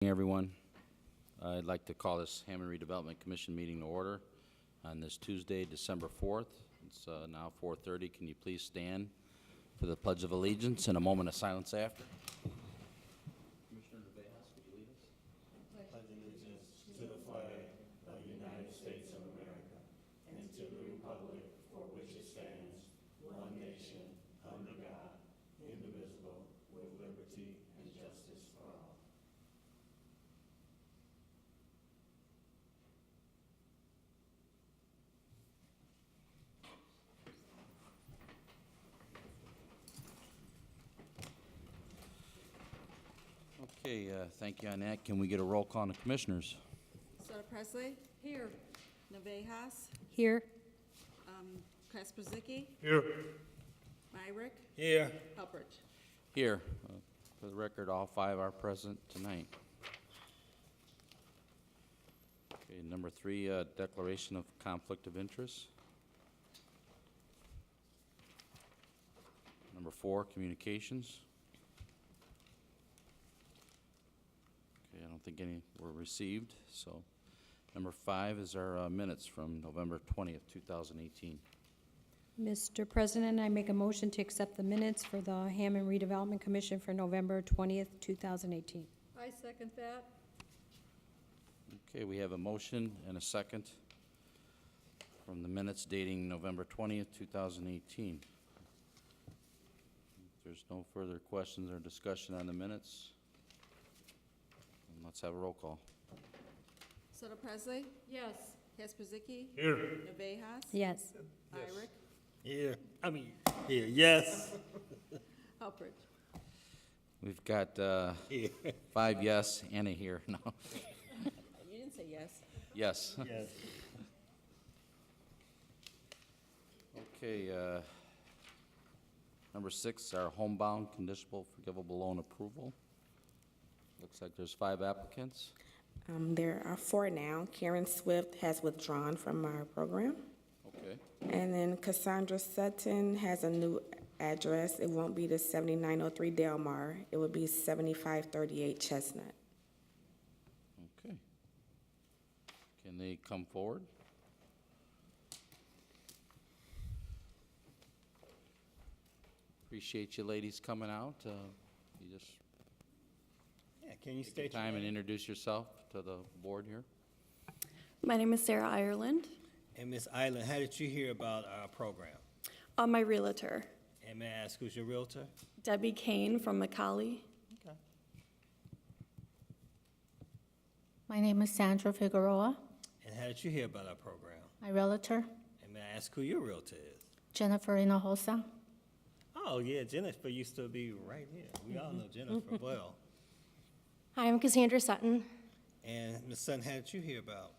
Everyone, I'd like to call this Hammond Redevelopment Commission meeting to order on this Tuesday, December 4th. It's now 4:30. Can you please stand for the Pledge of Allegiance and a moment of silence after? Commissioner DeVejas, could you lead us? Pledge allegiance to the flag of the United States of America and to the republic for which it stands, one nation, under God, indivisible, with liberty and justice for all. Okay, thank you on that. Can we get a roll call on the commissioners? Soto Presley? Here. Navejas? Here. Kasperzicki? Here. Myrick? Here. Helpridge? Here. For the record, all five are present tonight. Okay, number 3, declaration of conflict of interest. Number 4, communications. Okay, I don't think any were received, so. Number 5 is our minutes from November 20th, 2018. Mr. President, I make a motion to accept the minutes for the Hammond Redevelopment Commission for November 20th, 2018. I second that. Okay, we have a motion and a second from the minutes dating November 20th, 2018. If there's no further questions or discussion on the minutes, then let's have a roll call. Soto Presley? Yes. Kasperzicki? Here. Navejas? Yes. Myrick? Here. Here. Yes. Helpridge? We've got Here. 5 yes and a here. No. You didn't say yes. Yes. Yes. Okay, number 6, our homebound conditional forgivable loan approval. Looks like there's 5 applicants. There are 4 now. Karen Swift has withdrawn from our program. Okay. And then Cassandra Sutton has a new address. It won't be the 7903 Delmar. It will be 7538 Chestnut. Okay. Can they come forward? Appreciate you ladies coming out. You just Yeah, can you take your state your time and name? introduce yourself to the board here. My name is Sarah Ireland. And Ms. Island, how did you hear about our program? I'm my realtor, And may I ask who's your realtor? Debbie Kane from McCallie. Okay. My name is Sandra Figueroa. And how did you hear about our program? My realtor, And may I ask who your realtor is? Jennifer Hinojosa. Oh, yeah, Jennifer used to be right here. We all know Jennifer well. Hi, I'm Cassandra Sutton. And Ms. Sutton, how did you hear about?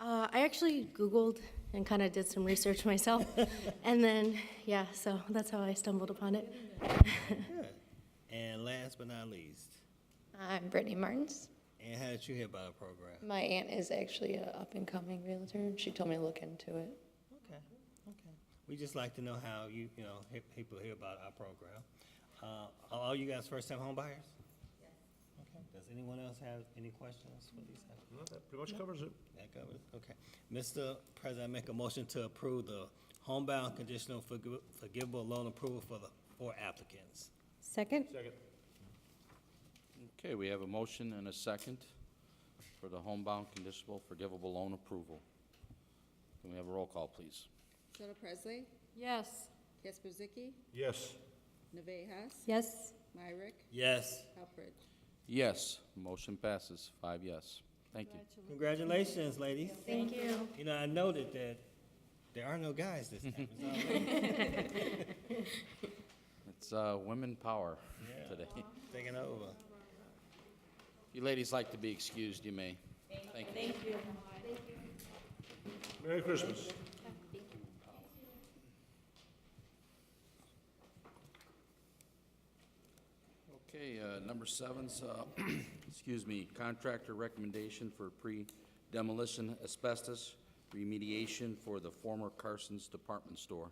I actually Googled and kind of did some research myself. And then, yeah, so that's how I stumbled upon it. Good. And last but not least, I'm Brittany Martins. and how did you hear about our program? My aunt is actually an up-and-coming realtor, and she told me to look into it. Okay, okay. We just like to know how people hear about our program. Are all you guys first-time home buyers? Yes. Okay. Does anyone else have any questions for these? No, that pretty much covers it. That covers it? Okay. Mr. President, I make a motion to approve the homebound conditional forgivable loan approval for the 4 applicants. Second? Second. Okay, we have a motion and a second for the homebound conditional forgivable loan approval. Can we have a roll call, please? Soto Presley? Yes. Kasperzicki? Yes. Navejas? Yes. Myrick? Yes. Helpridge? Yes, motion passes, 5 yes. Thank you. Congratulations, ladies. Thank you. You know, I noted that there are no guys this time. It's all ladies. It's women power Yeah. today. Taking over. If you ladies like to be excused, you may. Thank you. Merry Christmas. Okay, number 7's, excuse me, contractor recommendation for pre-demolition asbestos remediation for the former Carson's department store.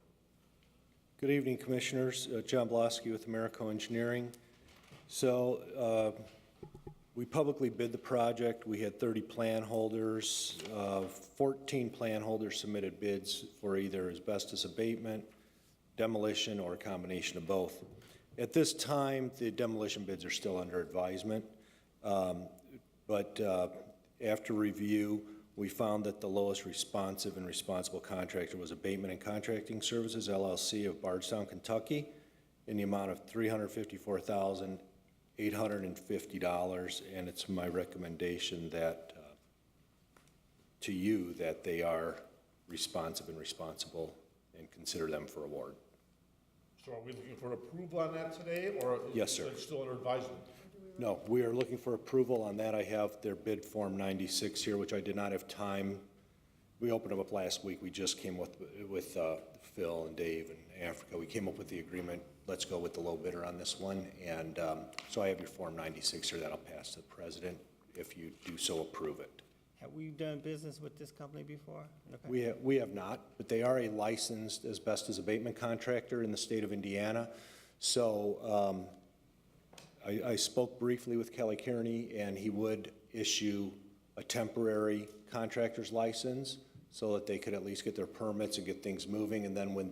Good evening, Commissioners. John Blosky with Americo Engineering. So We publicly bid the project. We had 30 plan holders. 14 plan holders submitted bids for either asbestos abatement, demolition, or a combination of both. At this time, the demolition bids are still under advisement, but after review, we found that the lowest responsive and responsible contractor was Abatement and Contracting Services, LLC of Bardstown, Kentucky, in the amount of $354,850, and it's my recommendation that, to you, that they are responsive and responsible and consider them for award. So are we looking for approval on that today, or? Yes, sir. Is it still under advisement? No, we are looking for approval on that. I have their bid form 96 here, which I did not have time. We opened them up last week. We just came with Phil and Dave and Africa. We came up with the agreement. Let's go with the low bidder on this one. And so I have your form 96 here that I'll pass to the president if you do so approve it. Have we done business with this company before? We have not, but they are a licensed asbestos abatement contractor in the state of Indiana. So I spoke briefly with Kelly Kearney, and he would issue a temporary contractor's license so that they could at least get their permits and get things moving. And then when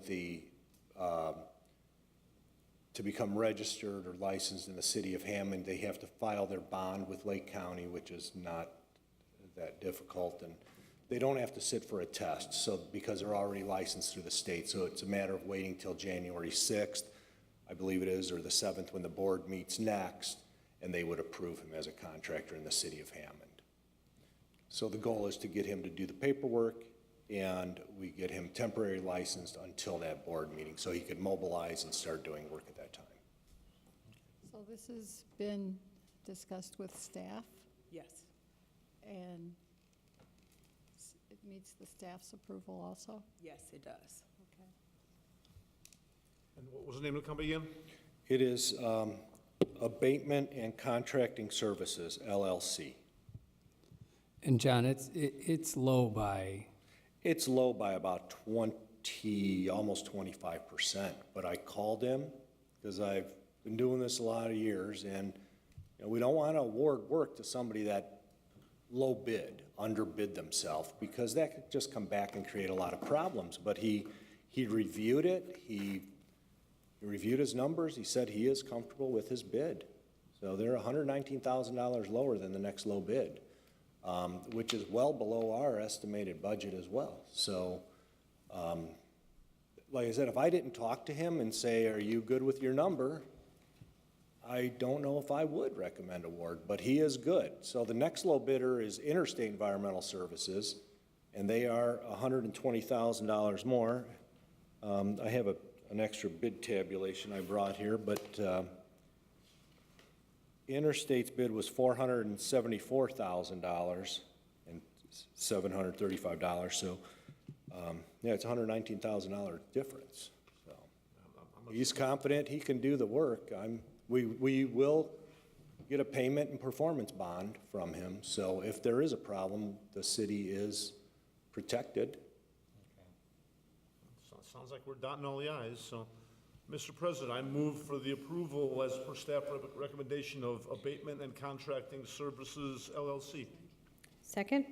to become registered or licensed in the city of Hammond, they have to file their bond with Lake County, which is not that difficult. And they don't have to sit for a test, so because they're already licensed through the state. So it's a matter of waiting till January 6th. I believe it is, or the 7th, when the board meets next, and they would approve him as a contractor in the city of Hammond. So the goal is to get him to do the paperwork, and we get him temporary licensed until that board meeting, so he could mobilize and start doing work at that time. So this has been discussed with staff, Yes. and it meets the staff's approval also? Yes, it does. Okay. And what was the name of the company again? It is Abatement and Contracting Services, LLC. And John, it's low by, It's low by about 20, almost 25%, but I called him because I've been doing this a lot of years, and we don't want to award work to somebody that low bid, underbid themselves, because that could just come back and create a lot of problems. But he reviewed it, he reviewed his numbers, he said he is comfortable with his bid. So they're $119,000 lower than the next low bid, which is well below our estimated budget as well. So, like I said, if I didn't talk to him and say, are you good with your number, I don't know if I would recommend award, but he is good. So the next low bidder is Interstate Environmental Services, and they are $120,000 more. I have an extra bid tabulation I brought here, but Interstate's bid was $474,000 and $735. So, yeah, it's a $119,000 difference. So he's confident he can do the work. We will get a payment and performance bond from him. So if there is a problem, the city is protected. So it sounds like we're dotting all the i's. So, Mr. President, I move for the approval as per staff recommendation of Abatement and Contracting Services, LLC. Second?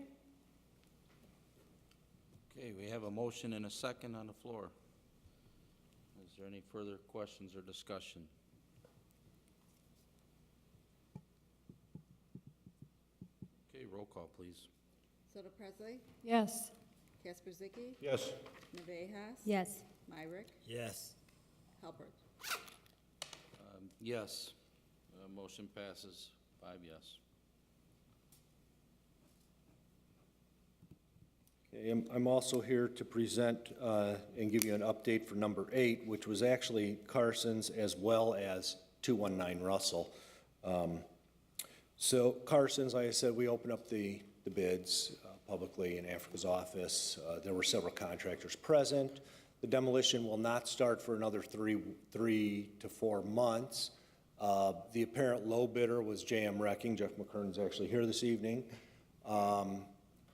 Okay, we have a motion and a second on the floor. Is there any further questions or discussion? Okay, roll call, please. Soto Presley, Yes. Kasperziki, Yes. Navejas. Yes. Myrick, yes. Halpert. Yes. Motion passes 5 yes. Okay, I'm also here to present and give you an update for number 8, which was actually Carson's as well as 219 Russell. So Carson's, like I said, we opened up the bids publicly in Africa's office. There were several contractors present. The demolition will not start for another 3 to 4 months. The apparent low bidder was JM Wrecking. Jeff McKern's actually here this evening.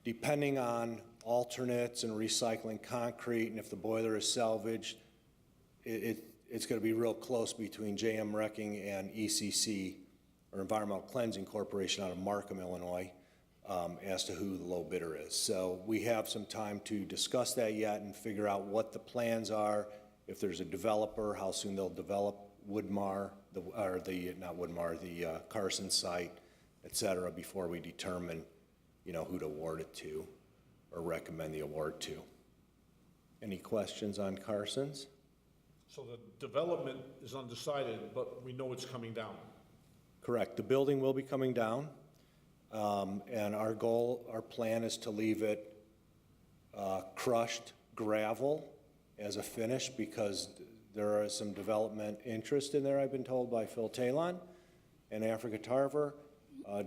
Depending on alternates and recycling concrete, and if the boiler is salvaged, it's going to be real close between JM Wrecking and ECC or Environmental Cleansing Corporation out of Markham, Illinois, as to who the low bidder is. So we have some time to discuss that yet and figure out what the plans are, if there's a developer, how soon they'll develop Woodmar, the Carson site, et cetera, before we determine, who to award it to or recommend the award to. Any questions on Carson's? So the development is undecided, but we know it's coming down. Correct. The building will be coming down, and our plan is to leave it crushed gravel as a finish because there is some development interest in there, I've been told by Phil Talon and Africa Tarver.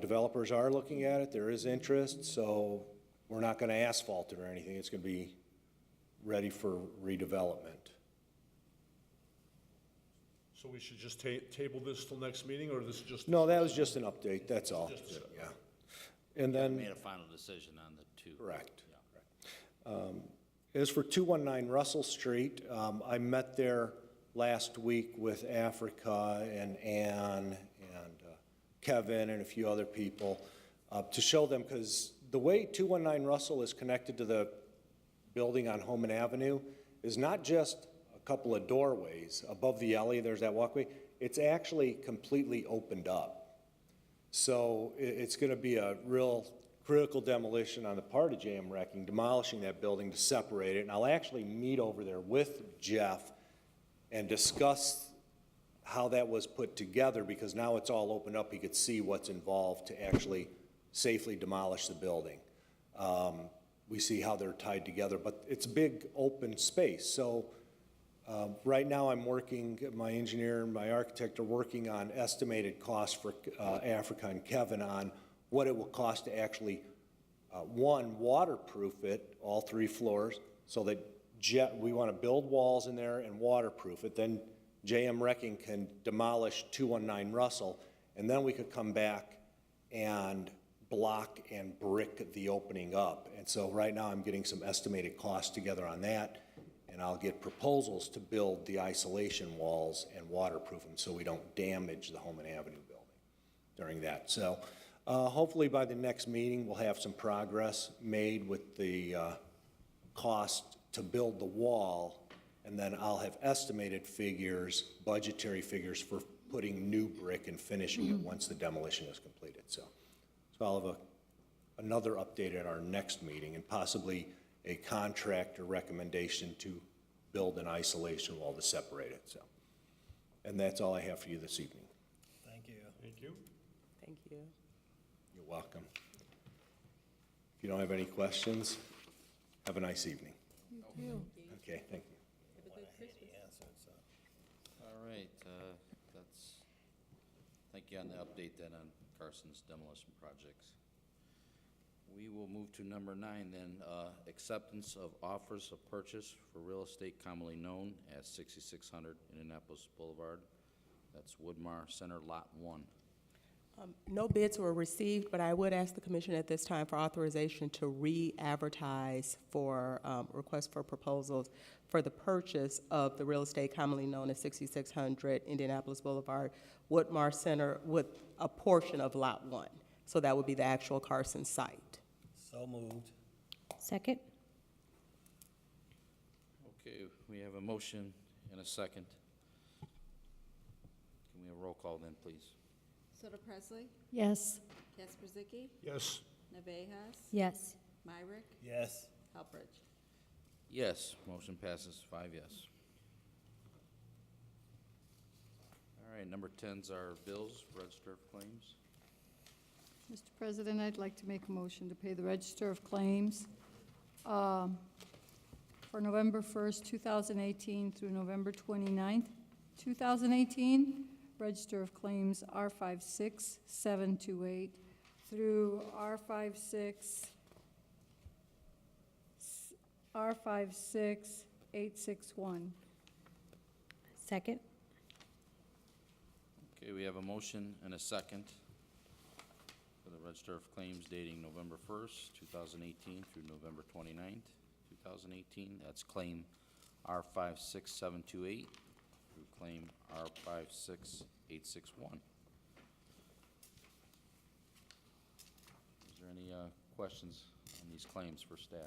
Developers are looking at it. There is interest, so we're not going to asphalt it or anything. It's going to be ready for redevelopment. So we should just table this till next meeting, or this is just? No, that was just an update, that's all. Yeah. And then. Made a final decision on the two. Correct. As for 219 Russell Street, I met there last week with Africa and Ann and Kevin and a few other people to show them, because the way 219 Russell is connected to the building on Homan Avenue is not just a couple of doorways. Above the alley, there's that walkway. It's actually completely opened up. So it's going to be a real critical demolition on the part of JM Wrecking, demolishing that building to separate it. And I'll actually meet over there with Jeff and discuss how that was put together, because now it's all opened up. He could see what's involved to actually safely demolish the building. We see how they're tied together, but it's a big open space. So right now I'm working, my engineer and my architect are working on estimated costs for Africa and Kevin on what it will cost to actually, one, waterproof it, all 3 floors, so that we want to build walls in there and waterproof it. Then JM Wrecking can demolish 219 Russell, and then we could come back and block and brick the opening up. And so right now I'm getting some estimated costs together on that, and I'll get proposals to build the isolation walls and waterproof them so we don't damage the Homan Avenue building during that. So hopefully by the next meeting we'll have some progress made with the cost to build the wall, and then I'll have estimated figures, budgetary figures for putting new brick and finishing it once the demolition is completed. So I'll have another update at our next meeting, and possibly a contractor recommendation to build an isolation wall to separate it. So, and that's all I have for you this evening. Thank you. Thank you. Thank you. You're welcome. If you don't have any questions, have a nice evening. You too. Okay, thank you. Have a good Christmas. All right, thank you on the update then on Carson's demolition projects. We will move to number 9 then, acceptance of offers of purchase for real estate commonly known as 6600 Indianapolis Boulevard. That's Woodmar Center Lot 1. No bids were received, but I would ask the commission at this time for authorization to re-advertise for requests for proposals for the purchase of the real estate commonly known as 6600 Indianapolis Boulevard, Woodmar Center, with a portion of Lot 1. So that would be the actual Carson site. So moved. Second? Okay, we have a motion and a second. Can we have a roll call then, please? Soto Presley, Yes. Casper Zicki, Yes. Navejas, Yes. Myrick, Yes. Helpridge. Yes, motion passes 5 yes. All right, number 10's our bills, register of claims. Mr. President, I'd like to make a motion to pay the Register of Claims for November 1st, 2018 through November 29th, 2018. Register of Claims R56728 through R56861. Second? Okay, we have a motion and a second for the register of claims dating November 1st, 2018 through November 29th, 2018. That's claim R56728 through claim R56861. questions on these claims for staff?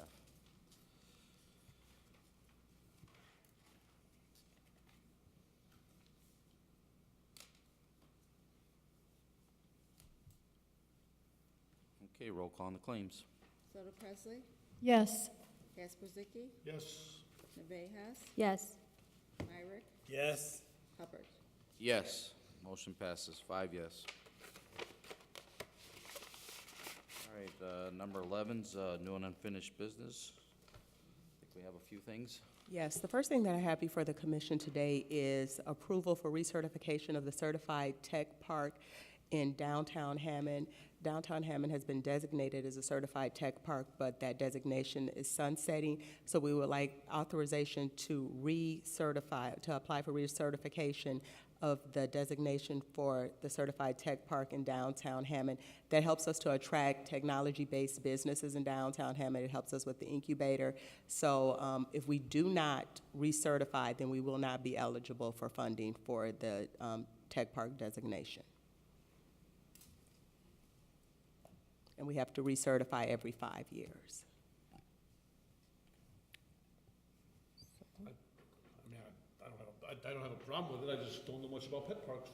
Okay, roll call on the claims. Soto Presley, Yes. Gasparzicki, Yes. Navejas, Yes. Myrick, Yes. Hubbard. Yes, motion passes, 5 yes. All right, number 11's new and unfinished business. I think we have a few things. Yes, the first thing that I have before the commission today is approval for recertification of the Certified Tech Park in downtown Hammond. Downtown Hammond has been designated as a certified tech park, but that designation is sunsetting. So we would like authorization to recertify, to apply for recertification of the designation for the certified tech park in downtown Hammond. That helps us to attract technology-based businesses in downtown Hammond. It helps us with the incubator. So if we do not recertify, then we will not be eligible for funding for the tech park designation. And we have to recertify every 5 years. I mean, I don't have a problem with it, I just don't know much about pet parks.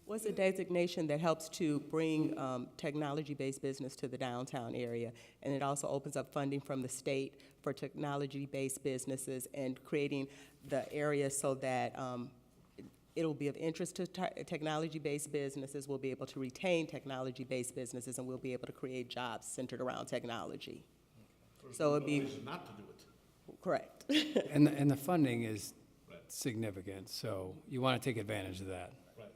What's a designation that helps to bring technology-based business to the downtown area? And it also opens up funding from the state for technology-based businesses and creating the area so that it'll be of interest to technology-based businesses. We'll be able to retain technology-based businesses, and we'll be able to create jobs centered around technology. So it'd be, There's no reason not to do it. correct. And the funding is significant, so you want to take advantage of that. Right.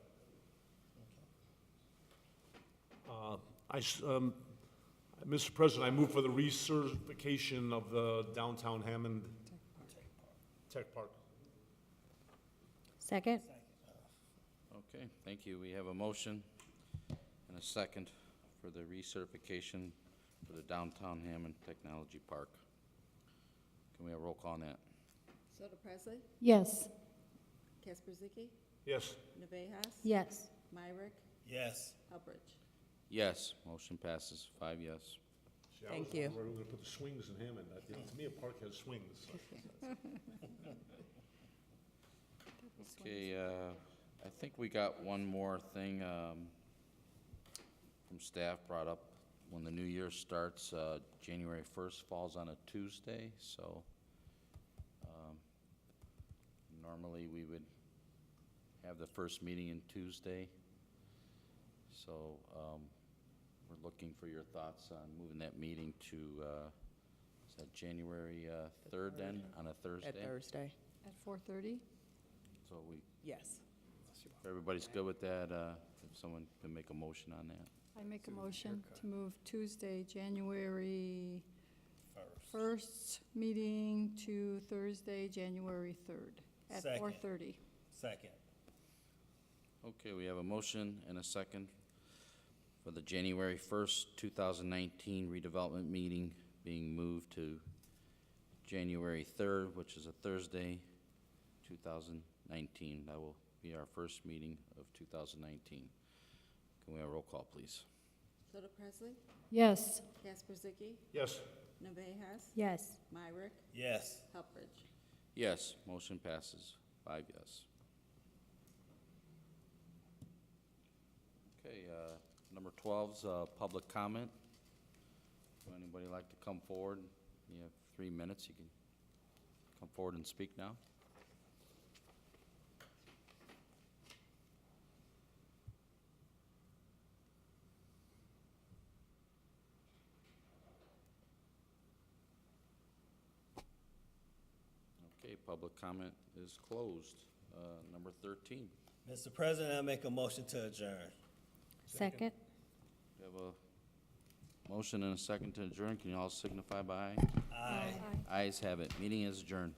Mr. President, I move for the recertification of the downtown Hammond Tech Park. Second? Okay, thank you. We have a motion and a second for the recertification for the downtown Hammond Technology Park. Can we have a roll call on that? Soto Presley, Yes. Gasparzicki, Yes. Navejas, Yes. Myrick, Yes. Hubbard. Yes, motion passes, 5 yes. See, I Thank was you. wondering where we're gonna put the swings in Hammond. To me, a park has swings. Okay, I think we got one more thing from staff brought up. When the new year starts, January 1st falls on a Tuesday, so normally we would have the first meeting in Tuesday. So we're looking for your thoughts on moving that meeting to, is that January 3rd then, on a Thursday? At Thursday, At 4:30? So we, yes. if everybody's good with that, if someone can make a motion on that. I make a motion to move Tuesday, January 1st meeting to Thursday, January 3rd at Second. 4:30. Second. Okay, we have a motion and a second for the January 1st, 2019 redevelopment meeting being moved to January 3rd, which is a Thursday, 2019. That will be our first meeting of 2019. Can we have a roll call, please? Soto Presley, Yes. Gasparzicki, Yes. Navejas, Yes. Myrick, Yes. Hubbard. Yes, motion passes, 5 yes. Okay, number 12's public comment. Would anybody like to come forward? You have 3 minutes. You can come forward and speak now. Okay, public comment is closed. Number 13. Mr. President, I make a motion to adjourn. Second? We have a motion and a second to adjourn. Can you all signify by aye? Aye. Ayes have it. Meeting is adjourned.